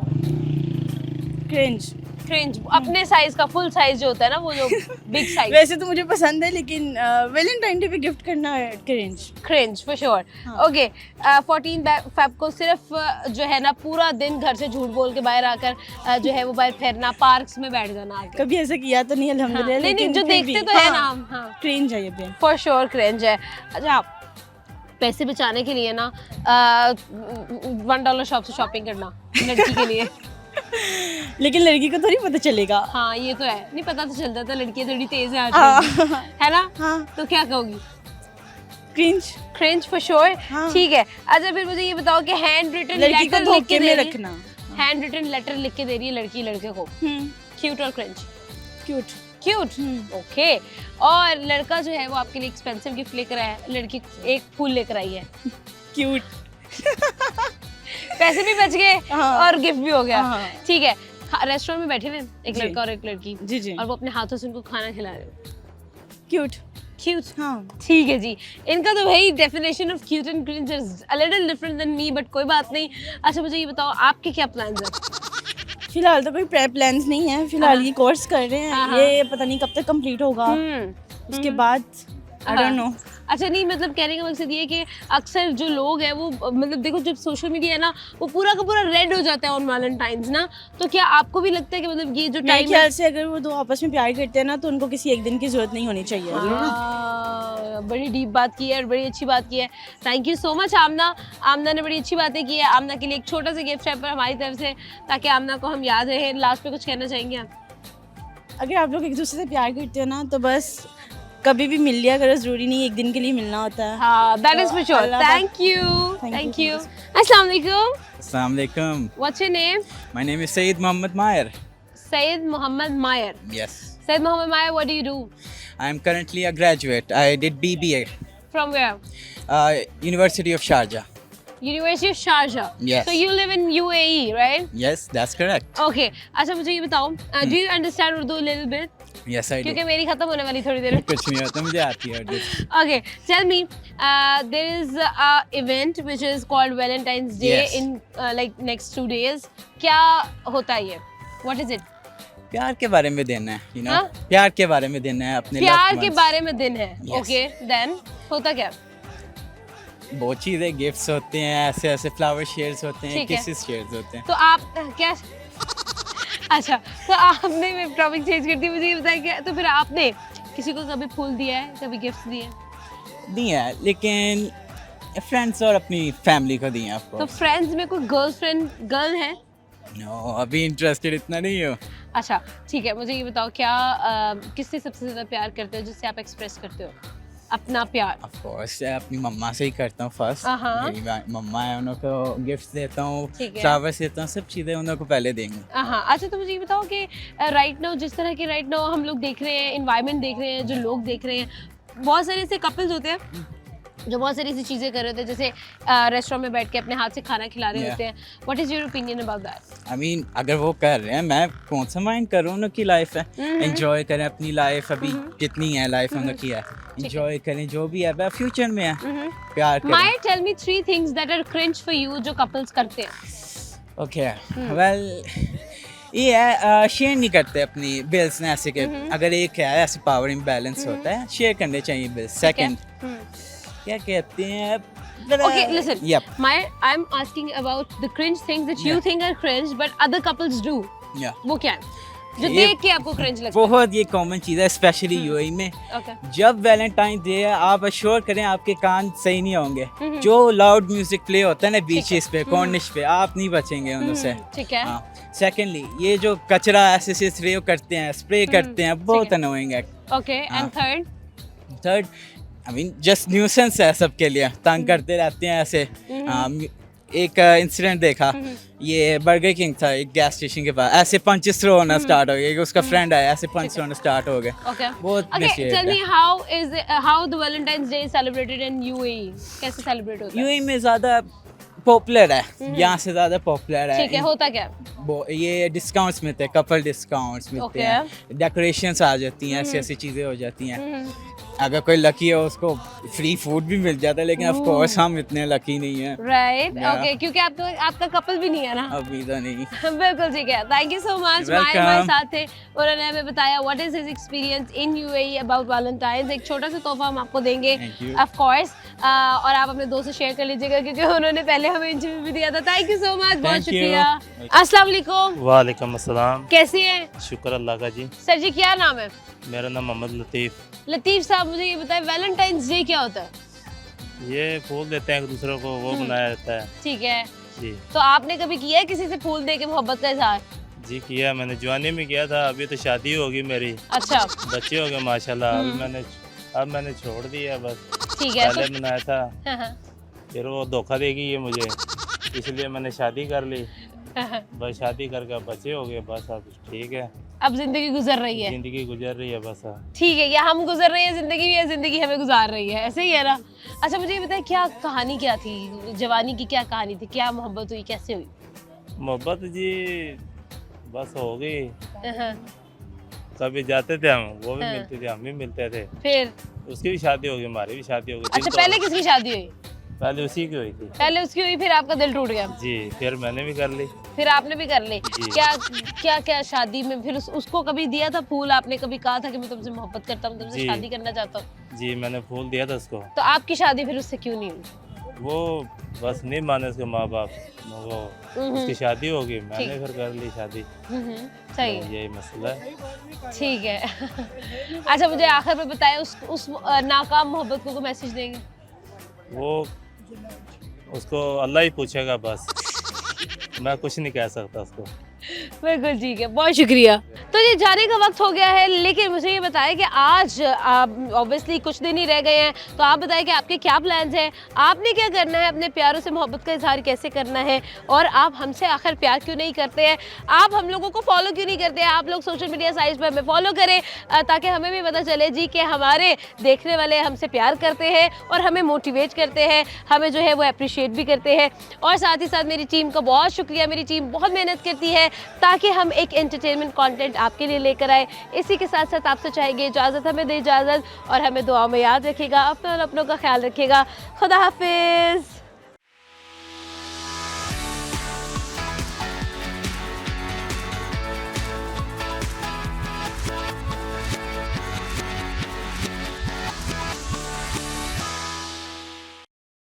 क्रिंज। क्रिंज। अपने साइज का, फुल साइज जो होता है ना, वो जो बिग साइज। वैसे तो मुझे पसंद है, लेकिन वैलेंटाइन डे पे गिफ्ट करना है cringe. Cringe for sure. Okay, 14 Feb को सिर्फ जो है ना पूरा दिन घर से झूठ बोल के बाहर आकर जो है वो बाहर फिरना, पार्क्स में बैठ जाना आके। कभी ऐसा किया तो नहीं अल्हम्दुलिल्लाह। नहीं, लेकिन जो फिर देखते भी, तो है ना हम। हाँ, क्रिंज है ये भी। फॉर श्योर क्रिंज है। अच्छा, पैसे बचाने के लिए ना $1 शॉप से शॉपिंग करना लड़की के लिए। लेकिन लड़की को थोड़ी पता चलेगा। हाँ, ये तो है, नहीं पता तो चलता था, लड़की थोड़ी तेज है आजकल, है ना? हाँ। तो क्या कहोगी? Cringe for sure. हाँ। ठीक है, अच्छा फिर मुझे ये बताओ कि हैंड रिटन लड़की को लेटर लिख के धोखे में दे रही रखना। हैंड रिटन लेटर लिख के दे रही है लड़की लड़के को, क्यूट और क्रिंज? क्यूट। Cute, okay. और लड़का जो है वो आपके लिए एक्सपेंसिव गिफ्ट लेकर आया है, लड़की एक फूल लेकर आई है, क्यूट। पैसे भी बच गए हाँ। और गिफ्ट भी हो गया। हाँ। ठीक है, रेस्टोरेंट में बैठे हुए हैं एक जी। लड़का और एक लड़की, जी जी। और वो अपने हाथों से उनको खाना खिला रहे हैं। क्यूट। क्यूट, हाँ। ठीक है जी। इनका तो भाई definition of cute and cringe is a little different than me, but कोई बात नहीं। अच्छा मुझे ये बताओ आपके क्या प्लान्स हैं? फिलहाल तो कोई प्लान्स नहीं है, फिलहाल ये कोर्स कर रहे हाँ, हैं, हाँ। ये पता नहीं कब तक कंप्लीट होगा, उसके बाद आई डोंट नो। अच्छा नहीं, मतलब कहने का मकसद ये है कि अक्सर जो लोग हैं वो मतलब देखो जब सोशल मीडिया है ना वो पूरा का पूरा रेड हो जाता है ऑन वैलेंटाइंस ना, तो क्या आपको भी लगता है कि मतलब ये जो मेरे टाइम ख्याल से अगर वो दो आपस में प्यार करते हैं ना तो उनको किसी एक दिन की जरूरत नहीं होनी चाहिए। बड़ी डीप बात की है और बड़ी अच्छी बात की है। थैंक यू सो मच आमना। आमना ने बड़ी अच्छी बातें की है। आमना के लिए एक छोटा सा गिफ्ट है पर हमारी तरफ से, ताकि आमना को हम याद रहे। लास्ट पे कुछ कहना चाहेंगे आप? अगर आप लोग एक दूसरे से प्यार करते हो ना तो बस कभी भी मिल लिया करो, जरूरी नहीं एक दिन के लिए मिलना होता है। हाँ, that is for sure. Allah Thank you. Thank Thank you. you. Assalamu alaikum. Assalamu alaikum. What's your name? My name is Saeed Mohammed Mayer. Syed Muhammad Mayer. Yes. Syed Muhammad Mayer, what do you do? I am currently a graduate. I did BBA. From where? University of Sharjah. University of Sharjah. Yes. So you live in UAE, right? Yes, that's correct. Okay. अच्छा मुझे ये बताओ, do you understand Urdu a little bit? Yes, I do. क्योंकि मेरी खत्म होने वाली थोड़ी देर में। कुछ नहीं होता, मुझे आती है Urdu. Okay, tell me, there is a event which is called Valentine's Day Yes. in like next 2 days. क्या होता है ये? What is it? प्यार के बारे में दिन है, you know? हाँ? प्यार के बारे में दिन है अपने प्यार loved के ones. बारे में दिन है। Yes. Okay, then होता क्या? बहुत चीज़ें, गिफ्ट्स होते हैं, ऐसे ऐसे फ्लावर शेयर्स होते हैं, ठीक है। किसेस शेयर्स होते हैं। तो आप क्या अच्छा, तो आपने, मैं टॉपिक चेंज करती हूँ, मुझे ये बताया कि तो फिर आपने किसी को कभी फूल दिया है, कभी गिफ्ट दिए हैं? दिए हैं, लेकिन फ्रेंड्स और अपनी फैमिली को दिए हैं आपको। तो फ्रेंड्स में कोई गर्ल है? नो, अभी इंटरेस्टेड इतना नहीं हो। अच्छा ठीक है, मुझे ये बताओ क्या किससे सबसे ज़्यादा प्यार करते हो, जिससे आप एक्सप्रेस करते हो अपना प्यार? ऑफ कोर्स अपनी मम्मा से ही करता हूँ फर्स्ट। हाँ। मेरी मम्मा है, उन्हों को गिफ्ट्स देता हूँ, ठीक है। फ्लावर्स देता हूँ, सब चीज़ें उन्हों को पहले देंगे। हाँ। अच्छा तो मुझे ये बताओ कि राइट नाउ जिस तरह के राइट नाउ हम लोग देख रहे हैं, इन्वायरमेंट देख रहे हैं, जो लोग देख रहे हैं, बहुत सारे ऐसे कपल्स होते हैं जो बहुत सारी ऐसी चीज़ें कर रहे होते हैं, जैसे रेस्टोरेंट में बैठ के अपने हाथ से खाना खिला रहे होते हैं। What is your opinion about that? I mean अगर वो कर रहे हैं, मैं कौन सा माइंड कर रहा हूँ, उनकी लाइफ है, एंजॉय करें अपनी लाइफ, अभी कितनी है लाइफ उनकी है, एंजॉय करें जो भी है, वह फ्यूचर में है, प्यार करें। My tell me 3 things that are cringe for you जो कपल्स करते हैं। ओके, वेल ये है शेयर नहीं करते अपनी बिल्स ने, ऐसे के अगर एक है ऐसे पावर इम्बैलेंस होता है, शेयर करने चाहिए बिल्स। सेकंड क्या कहते हैं, Okay, listen. Yep. I'm asking about the cringe things that you think are cringe but other couples do. Yeah. वो क्या है जो ये देख के आपको cringe लगता है? बहुत ये कॉमन चीज़ है, स्पेशली यूएई में। Okay. जब वैलेंटाइन डे है, आप अश्योर करें आपके कान सही नहीं होंगे। जो लाउड म्यूजिक प्ले होता है ना बीचेस पे, कॉर्निश पे, आप नहीं बचेंगे उनसे। ठीक है। सेकेंडली ये जो कचरा ऐसे से करते हैं, स्प्रे करते हैं, बहुत अनोइंग है। Okay, and third? Third I mean just nuisance है सबके लिए, तंग करते रहते हैं ऐसे। एक इंसिडेंट देखा, ये बर्गर किंग था एक गैस स्टेशन के पास, ऐसे पंचेस थ्रो होना स्टार्ट हो गया, उसका फ्रेंड आया, ऐसे पंच होना स्टार्ट हो गए। Okay. बहुत Okay, misbehaved tell है। me how the Valentine's Day is celebrated in UAE? कैसे सेलिब्रेट होता है? यूएई में ज़्यादा पॉपुलर है, यहाँ से ज़्यादा पॉपुलर है। ठीक है, होता क्या? ये डिस्काउंट्स मिलते हैं, कपल डिस्काउंट्स मिलते Okay. हैं, डेकोरेशंस आ जाती हैं, ऐसी ऐसी चीज़ें हो जाती हैं। अगर कोई लकी है उसको फ्री फूड भी मिल जाता है, लेकिन ऑफ कोर्स हम इतने लकी नहीं हैं। Right. Yeah. Okay, क्योंकि आपका कपल भी नहीं है ना। अभी तो नहीं। बिल्कुल ठीक है। Thank you so much. Welcome. हमारे साथ थे, उन्होंने हमें बताया what is his experience in UAE about Valentine's. एक छोटा सा तोहफा हम आपको देंगे Thank you. ऑफ कोर्स, और आप अपने दोस्त से शेयर कर लीजिएगा क्योंकि उन्होंने पहले हमें इंटरव्यू भी दिया था। थैंक यू सो मच, बहुत Thank you. शुक्रिया। अस्सलाम वालेकुम, वालेकुम अस्सलाम। कैसे हैं? शुक्र अल्लाह का जी। सर जी क्या नाम है? मेरा नाम मोहम्मद लतीफ़। लतीफ़ साहब मुझे ये बताएं वैलेंटाइंस डे क्या होता है? ये फूल देते हैं एक दूसरे को, वो मनाया जाता है ठीक है, जी। तो आपने कभी किया है किसी से फूल दे के मोहब्बत का इजहार? जी किया, मैंने जवानी में किया था, अभी तो शादी होगी मेरी, अच्छा। बच्चे हो गए माशाल्लाह। अभी मैंने अब मैंने छोड़ दिया बस। ठीक है, पहले तो बनाया था, हाँ, हाँ, फिर वो धोखा देगी ये मुझे, इसलिए मैंने शादी कर ली। हाँ, हाँ। बस शादी करके अब बच्चे हो गए, बस अब ठीक है, अब जिंदगी गुजर रही है। जिंदगी गुजर रही है बस अब। ठीक है, या हम गुजर रहे हैं जिंदगी या जिंदगी हमें गुजार रही है, ऐसे ही है ना। अच्छा मुझे ये बताए क्या कहानी क्या थी, जवानी की क्या कहानी थी, क्या मोहब्बत हुई, कैसे हुई? मोहब्बत जी बस हो गई। हाँ, कभी जाते थे हम, वो भी हाँ। मिलते थे, हम भी मिलते थे। फिर उसकी भी शादी हो गई, हमारी भी शादी हो गई। अच्छा पहले किसकी शादी हुई? पहले उसी की हुई थी पहले उसकी हुई, फिर आपका दिल टूट गया, जी, फिर मैंने भी कर ली। फिर आपने भी कर ली। जी। क्या क्या क्या शादी में फिर उसको कभी दिया था फूल? आपने कभी कहा था कि मैं तुमसे मोहब्बत करता हूँ, तुमसे जी। शादी करना चाहता हूँ? जी, मैंने फूल दिया था उसको। तो आपकी शादी फिर उससे क्यों नहीं हुई? वो बस नहीं माने उसके माँ बाप, वो उसकी शादी हो गई, मैंने ठीक। फिर कर ली शादी। सही है, यही मसला है। ठीक है। अच्छा मुझे आखिर में बताएं उस नाकाम मोहब्बत को मैसेज देंगे? वो उसको अल्लाह ही पूछेगा बस, मैं कुछ नहीं कह सकता उसको। बिल्कुल ठीक है, बहुत शुक्रिया। तो ये जाने का वक्त हो गया है, लेकिन मुझे ये बताएं कि आज ऑब्वियसली कुछ दिन ही रह गए हैं, तो आप बताएं कि आपके क्या प्लान्स हैं, आपने क्या करना है, अपने प्यारों से मोहब्बत का इजहार कैसे करना है, और आप हमसे आखिर प्यार क्यों नहीं करते हैं, आप हम लोगों को फॉलो क्यों नहीं करते हैं? आप लोग सोशल मीडिया साइट्स पर हमें फॉलो करें ताकि हमें भी पता चले जी कि हमारे देखने वाले हमसे प्यार करते हैं और हमें मोटिवेट करते हैं, हमें जो है वो अप्रिशिएट भी करते हैं। और साथ ही साथ मेरी टीम का बहुत शुक्रिया, मेरी टीम बहुत मेहनत करती है ताकि हम एक एंटरटेनमेंट कंटेंट आपके लिए लेकर आए। इसी के साथ साथ आपसे चाहेंगे इजाज़त, हमें दे इजाज़त, और हमें दुआ में याद रखिएगा, अपने और अपनों का ख्याल रखिएगा। खुदा हाफिज़।